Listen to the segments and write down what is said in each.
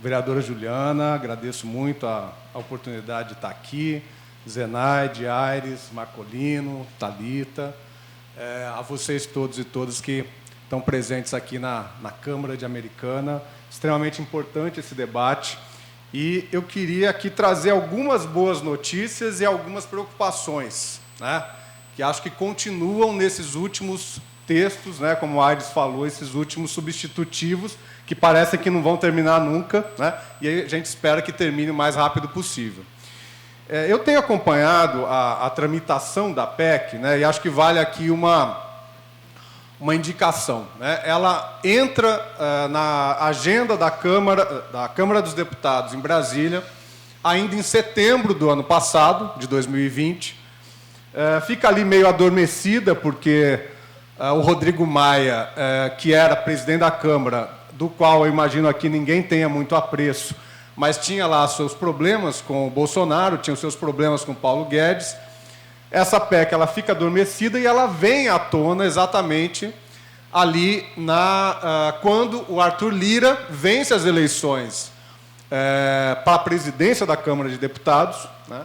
vereadora Juliana, agradeço muito a oportunidade de estar aqui, Zenaide, Aires, Marcolino, Thalita, a vocês todos e todas que estão presentes aqui na Câmara de Americana. Extremamente importante esse debate. E eu queria aqui trazer algumas boas notícias e algumas preocupações, né, que acho que continuam nesses últimos textos, né, como o Aires falou, esses últimos substitutivos, que parecem que não vão terminar nunca, né, e a gente espera que termine o mais rápido possível. Eu tenho acompanhado a tramitação da PEC, né, e acho que vale aqui uma indicação, né? Ela entra na agenda da Câmara dos Deputados em Brasília, ainda em setembro do ano passado, de 2020. Fica ali meio adormecida, porque o Rodrigo Maia, que era presidente da Câmara, do qual eu imagino aqui ninguém tenha muito apreço, mas tinha lá seus problemas com o Bolsonaro, tinha os seus problemas com o Paulo Guedes. Essa PEC ela fica adormecida e ela vem à tona exatamente ali quando o Arthur Lira vence as eleições para a presidência da Câmara de Deputados, né,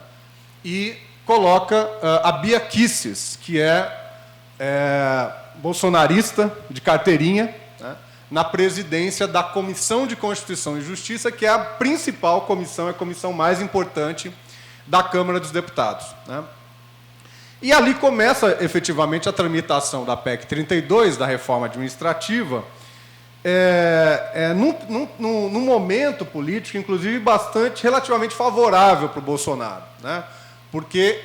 e coloca a Bia Kicis, que é bolsonarista de carteirinha, né, na presidência da Comissão de Constituição e Justiça, que é a principal comissão, é a comissão mais importante da Câmara dos Deputados, né. E ali começa, efetivamente, a tramitação da PEC 32, da reforma administrativa, num momento político, inclusive, relativamente favorável para o Bolsonaro, né? Porque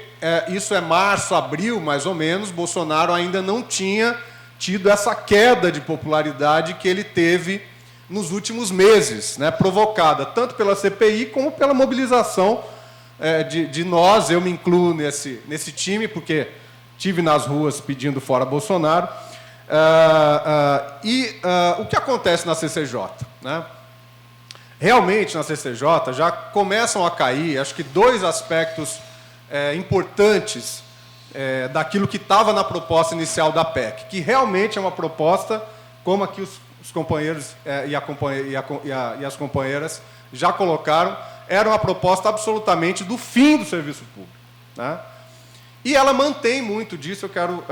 isso é março, abril, mais ou menos, Bolsonaro ainda não tinha tido essa queda de popularidade que ele teve nos últimos meses, né? Provocada tanto pela CPI como pela mobilização de nós. Eu me incluo nesse time, porque estive nas ruas pedindo fora Bolsonaro. O que acontece na CCJ? Né? Realmente, na CCJ, já começam a cair, acho que, dois aspectos importantes daquilo que estava na proposta inicial da PEC, que realmente é uma proposta, como aqui os companheiros e as companheiras já colocaram, era uma proposta absolutamente do fim do serviço público, né? E ela mantém muito disso. Eu quero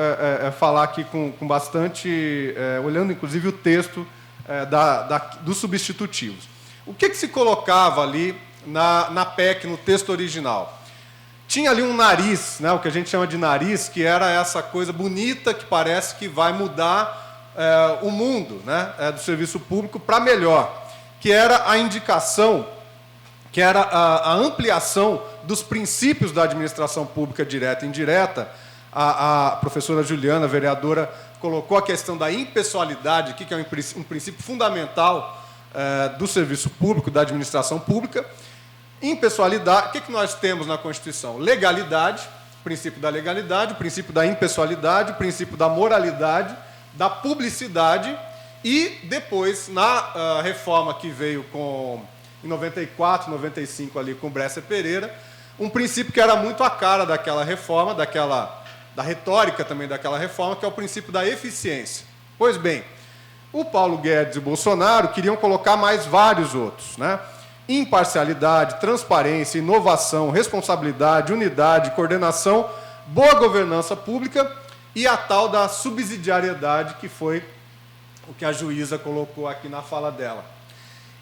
falar aqui com bastante, olhando inclusive o texto dos substitutivos. O que se colocava ali na PEC, no texto original? Tinha ali um nariz, né, o que a gente chama de nariz, que era essa coisa bonita que parece que vai mudar o mundo, né, do serviço público para melhor, que era a indicação, que era a ampliação dos princípios da administração pública direta e indireta. A professora Juliana, vereadora, colocou a questão da impessoalidade, que é um princípio fundamental do serviço público, da administração pública. Impessoalidade, o que nós temos na Constituição? Legalidade, o princípio da legalidade, o princípio da impessoalidade, o princípio da moralidade, da publicidade, e depois, na reforma que veio em 94, 95, ali com o Bresser Pereira, um princípio que era muito a cara daquela reforma, da retórica também daquela reforma, que é o princípio da eficiência. Pois bem, o Paulo Guedes e o Bolsonaro queriam colocar mais vários outros, né? Imparcialidade, transparência, inovação, responsabilidade, unidade, coordenação, boa governança pública e a tal da subsidiariedade, que foi o que a juíza colocou aqui na fala dela.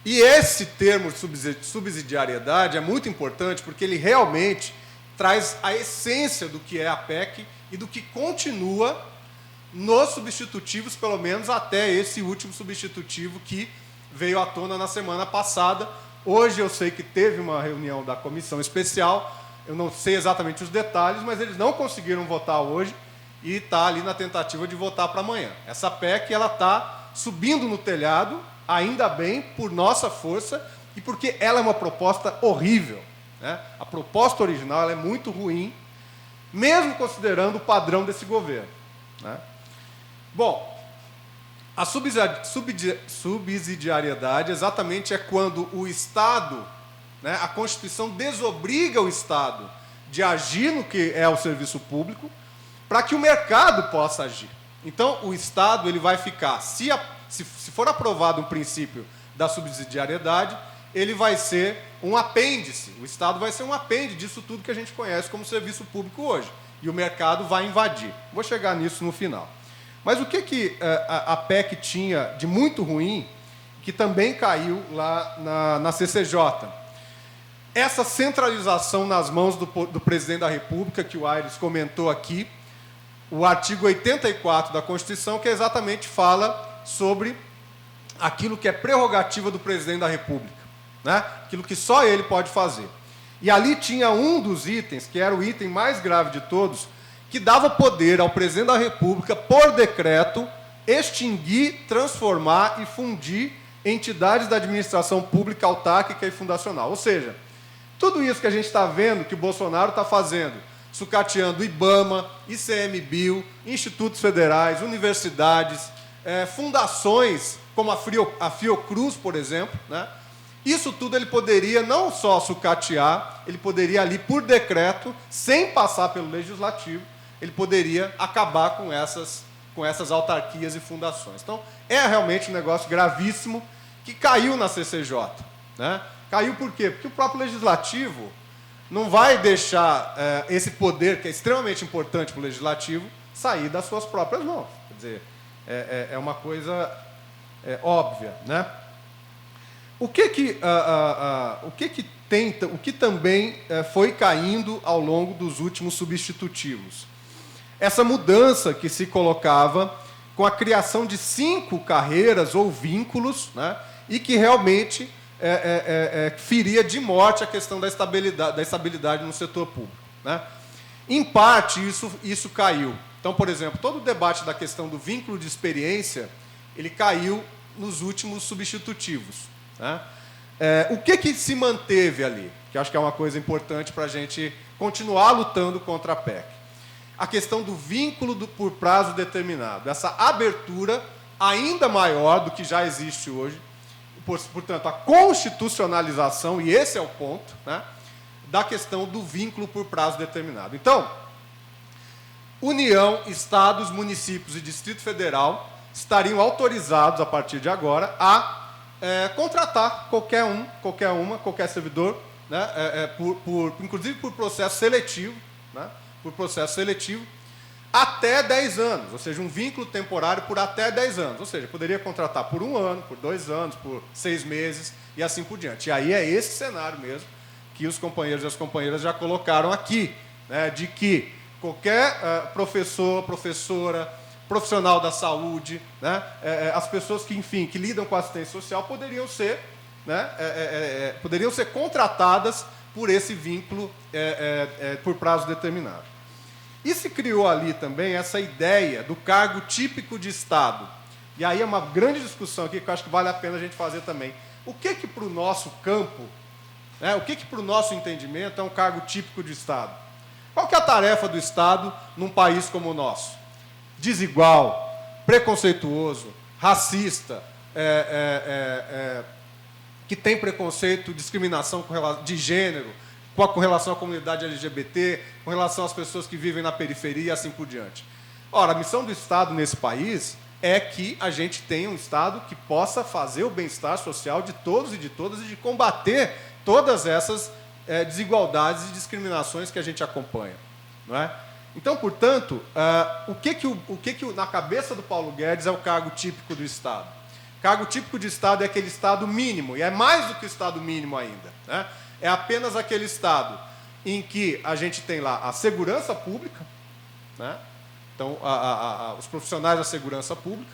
E esse termo subsidiariedade é muito importante, porque ele realmente traz a essência do que é a PEC e do que continua nos substitutivos, pelo menos até esse último substitutivo que veio à tona na semana passada. Hoje eu sei que teve uma reunião da comissão especial, eu não sei exatamente os detalhes, mas eles não conseguiram votar hoje e está ali na tentativa de votar para amanhã. Essa PEC está subindo no telhado, ainda bem, por nossa força, e porque ela é uma proposta horrível, né? A proposta original ela é muito ruim, mesmo considerando o padrão desse governo, né? Bom, a subsidiariedade exatamente é quando o Estado, né, a Constituição desobriga o Estado de agir no que é o serviço público para que o mercado possa agir. Então, o Estado ele vai ficar, se for aprovado um princípio da subsidiariedade, ele vai ser um apêndice. O Estado vai ser um apêndice disso tudo que a gente conhece como serviço público hoje. E o mercado vai invadir. Vou chegar nisso no final. Mas o que a PEC tinha de muito ruim, que também caiu lá na CCJ? Essa centralização nas mãos do presidente da República, que o Aires comentou aqui, o artigo 84 da Constituição, que exatamente fala sobre aquilo que é prerrogativa do presidente da República, né? Aquilo que só ele pode fazer. E ali tinha um dos itens, que era o item mais grave de todos, que dava poder ao presidente da República, por decreto, extinguir, transformar e fundir entidades da administração pública, autárquica e fundacional. Ou seja, tudo isso que a gente está vendo que o Bolsonaro está fazendo, sucateando IBAMA, ICMBio, institutos federais, universidades, fundações como a Fiocruz, por exemplo, né? Isso tudo ele poderia não só sucatear, ele poderia ali, por decreto, sem passar pelo Legislativo, ele poderia acabar com essas autarquias e fundações. Então, é realmente um negócio gravíssimo que caiu na CCJ, né? Caiu por quê? Porque o próprio Legislativo não vai deixar esse poder, que é extremamente importante para o Legislativo, sair das suas próprias mãos. Quer dizer, é uma coisa óbvia, né? O que também foi caindo ao longo dos últimos substitutivos? Essa mudança que se colocava com a criação de 5 carreiras ou vínculos, né, e que realmente feria de morte a questão da estabilidade no setor público, né? Em parte, isso caiu. Então, por exemplo, todo o debate da questão do vínculo de experiência, ele caiu nos últimos substitutivos, né? O que se manteve ali? Que eu acho que é uma coisa importante para a gente continuar lutando contra a PEC. A questão do vínculo por prazo determinado. Essa abertura ainda maior do que já existe hoje. Portanto, a constitucionalização, e esse é o ponto, né, da questão do vínculo por prazo determinado. Então, União, Estados, municípios e Distrito Federal estariam autorizados, a partir de agora, a contratar qualquer um, qualquer uma, qualquer servidor, né, inclusive por processo seletivo, né, por processo seletivo, até 10 anos, ou seja, um vínculo temporário por até 10 anos. Ou seja, poderia contratar por 1 ano, por 2 anos, por 6 meses e assim por diante. E aí é esse cenário mesmo que os companheiros e as companheiras já colocaram aqui, né, de que qualquer professor, professora, profissional da saúde, né, as pessoas que, enfim, que lidam com assistência social poderiam ser contratadas por esse vínculo por prazo determinado. E se criou ali também essa ideia do cargo típico de Estado. E aí é uma grande discussão aqui que eu acho que vale a pena a gente fazer também. O que para o nosso campo, né, o que para o nosso entendimento é um cargo típico de Estado? Qual que é a tarefa do Estado num país como o nosso? Desigual, preconceituoso, racista, que tem preconceito, discriminação de gênero, com relação à comunidade LGBT, com relação às pessoas que vivem na periferia e assim por diante. Ora, a missão do Estado nesse país é que a gente tenha um Estado que possa fazer o bem-estar social de todos e de todas e de combater todas essas desigualdades e discriminações que a gente acompanha, não é? Então, portanto, o que na cabeça do Paulo Guedes é o cargo típico do Estado? Cargo típico de Estado é aquele Estado mínimo, e é mais do que o Estado mínimo ainda, né? É apenas aquele Estado em que a gente tem lá a segurança pública, né? Então, os profissionais da segurança pública,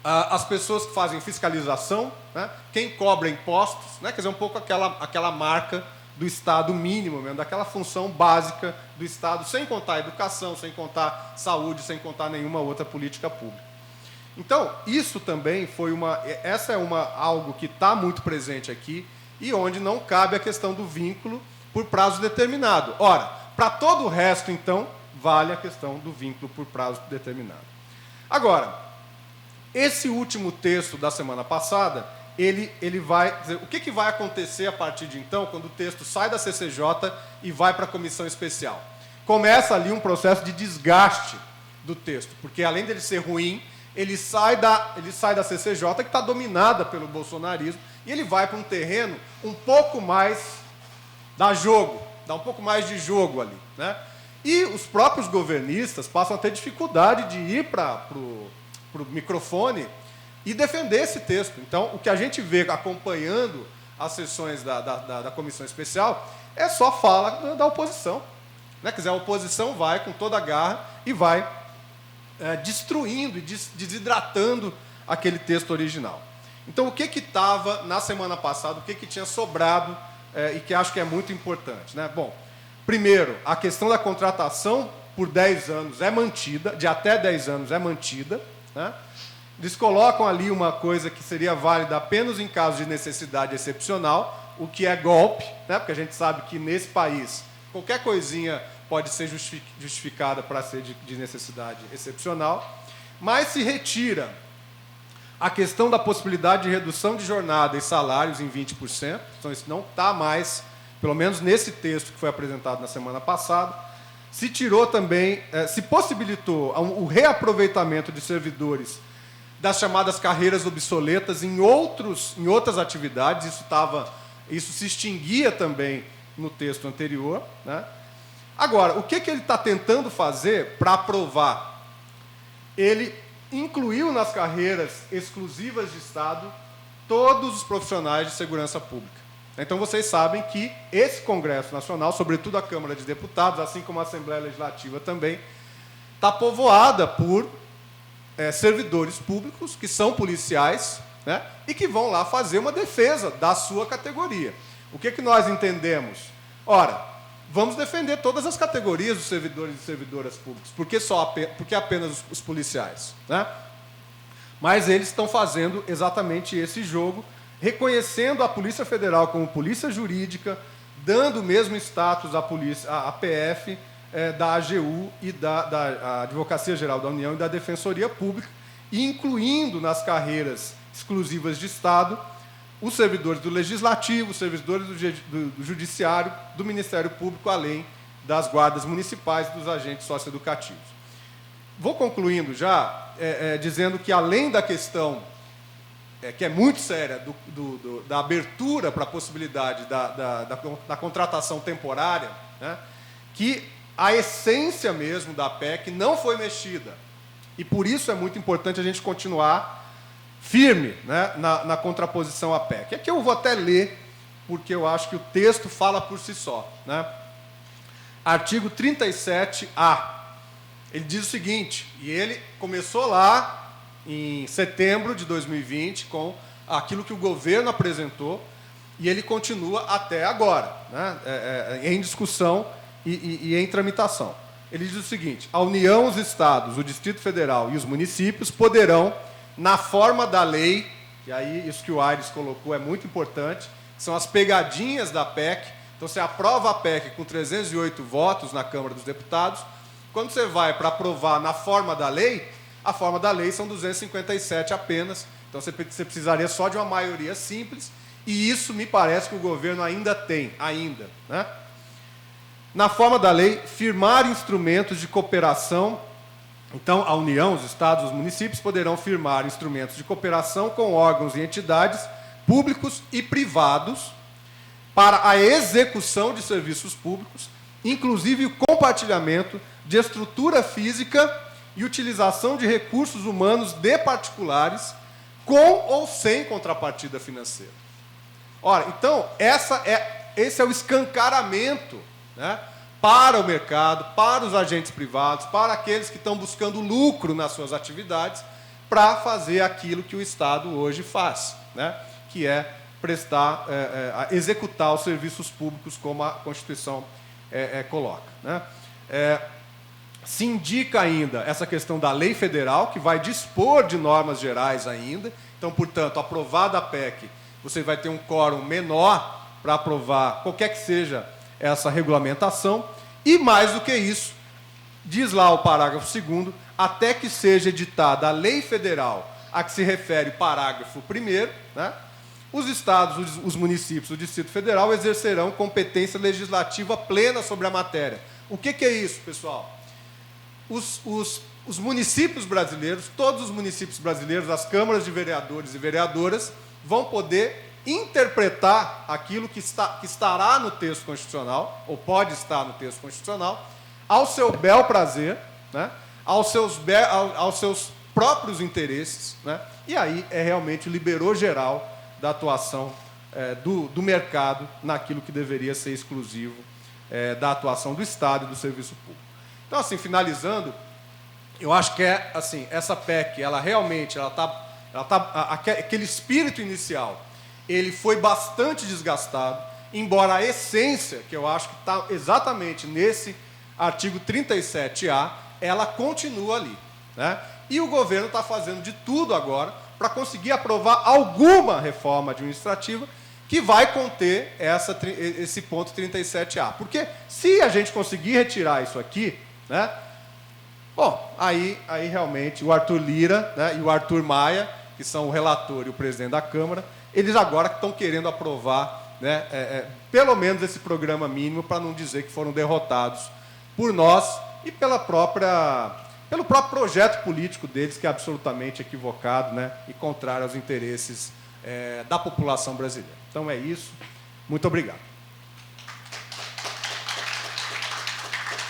as pessoas que fazem fiscalização, né? Quem cobra impostos, né? Quer dizer, um pouco aquela marca do Estado mínimo mesmo, daquela função básica do Estado, sem contar a educação, sem contar saúde, sem contar nenhuma outra política pública. Então, isso também foi algo que está muito presente aqui e onde não cabe a questão do vínculo por prazo determinado. Ora, para todo o resto, então, vale a questão do vínculo por prazo determinado. Agora, esse último texto da semana passada, ele vai dizer, o que vai acontecer a partir de então, quando o texto sai da CCJ e vai para a comissão especial? Começa ali um processo de desgaste do texto, porque além dele ser ruim, ele sai da CCJ, que está dominada pelo bolsonarismo, E ele vai para um terreno um pouco mais dá um pouco mais de jogo ali, né? E os próprios governistas passam a ter dificuldade de ir para o microfone e defender esse texto. Então, o que a gente vê acompanhando as sessões da comissão especial é só fala da oposição, né? Quer dizer, a oposição vai com toda a garra e vai destruindo e desidratando aquele texto original. Então, o que estava na semana passada, o que tinha sobrado e que acho que é muito importante, né? Bom, primeiro, a questão da contratação por 10 anos é mantida, de até 10 anos é mantida, né? Eles colocam ali uma coisa que seria válida apenas em caso de necessidade excepcional, o que é golpe, né? Porque a gente sabe que nesse país qualquer coisinha pode ser justificada para ser de necessidade excepcional, mas se retira a questão da possibilidade de redução de jornada e salários em 20%, então isso não está mais, pelo menos nesse texto que foi apresentado na semana passada. Se tirou também, se possibilitou o reaproveitamento de servidores das chamadas carreiras obsoletas em outras atividades, isso se extinguia também no texto anterior, né? Agora, o que ele está tentando fazer para aprovar? Ele incluiu nas carreiras exclusivas de Estado todos os profissionais de segurança pública. Então, vocês sabem que esse Congresso Nacional, sobretudo a Câmara de Deputados, assim como a Assembleia Legislativa também, está povoada por servidores públicos, que são policiais, né, e que vão lá fazer uma defesa da sua categoria. O que nós entendemos? Ora, vamos defender todas as categorias dos servidores e servidoras públicas. Porque apenas os policiais, né? Mas eles estão fazendo exatamente esse jogo, reconhecendo a Polícia Federal como polícia jurídica, dando o mesmo status à PF, da AGU e da Advocacia Geral da União e da Defensoria Pública, e incluindo nas carreiras exclusivas de Estado os servidores do Legislativo, os servidores do Judiciário, do Ministério Público, além das guardas municipais e dos agentes socioeducativos. Vou concluindo já, dizendo que, além da questão, que é muito séria, da abertura para a possibilidade da contratação temporária, né, que a essência mesmo da PEC não foi mexida. E, por isso, é muito importante a gente continuar firme, né, na contraposição à PEC. Aqui eu vou até ler, porque eu acho que o texto fala por si só, né? Artigo 37A. Ele diz o seguinte, e ele começou lá em setembro de 2020, com aquilo que o governo apresentou, e ele continua até agora, né, em discussão e em tramitação. Ele diz o seguinte: a União, os Estados, o Distrito Federal e os municípios poderão, na forma da lei, e aí isso que o Aires colocou é muito importante, são as pegadinhas da PEC. Então, você aprova a PEC com 308 votos na Câmara dos Deputados. Quando você vai para aprovar na forma da lei, a forma da lei são 257 apenas. Então, você precisaria só de uma maioria simples, e isso me parece que o governo ainda tem, né? Na forma da lei, firmar instrumentos de cooperação. Então, a União, os Estados, os municípios poderão firmar instrumentos de cooperação com órgãos e entidades públicos e privados para a execução de serviços públicos, inclusive o compartilhamento de estrutura física e utilização de recursos humanos de particulares, com ou sem contrapartida financeira. Ora, então, esse é o escancaramento, né, para o mercado, para os agentes privados, para aqueles que estão buscando lucro nas suas atividades, para fazer aquilo que o Estado hoje faz, né, que é executar os serviços públicos como a Constituição coloca, né. Se indica ainda essa questão da lei federal, que vai dispor de normas gerais ainda. Então, portanto, aprovada a PEC, você vai ter um quórum menor para aprovar qualquer que seja essa regulamentação. E, mais do que isso, diz lá o parágrafo 2º, até que seja editada a lei federal a que se refere o parágrafo 1º, né, os estados, os municípios, o Distrito Federal exercerão competência legislativa plena sobre a matéria. O que é isso, pessoal? Os municípios brasileiros, todos os municípios brasileiros, as câmaras de vereadores e vereadoras, vão poder interpretar aquilo que estará no texto constitucional, ou pode estar no texto constitucional, ao seu bel prazer, né? aos seus próprios interesses, né? E aí realmente liberou geral da atuação do mercado naquilo que deveria ser exclusivo da atuação do Estado e do serviço público. Então, assim, finalizando, eu acho que assim, essa PEC, ela realmente, aquele espírito inicial, ele foi bastante desgastado, embora a essência, que eu acho que está exatamente nesse artigo 37A, ela continua ali, né? E o governo está fazendo de tudo agora para conseguir aprovar alguma reforma administrativa que vai conter esse ponto 37A. Porque se a gente conseguir retirar isso aqui, né? Bom, aí realmente o Arthur Lira, né, e o Arthur Maia, que são o relator e o presidente da Câmara, eles agora estão querendo aprovar, né, pelo menos esse programa mínimo, para não dizer que foram derrotados por nós e pelo próprio projeto político deles, que é absolutamente equivocado, né, e contrário aos interesses da população brasileira. Então é isso. Muito obrigado.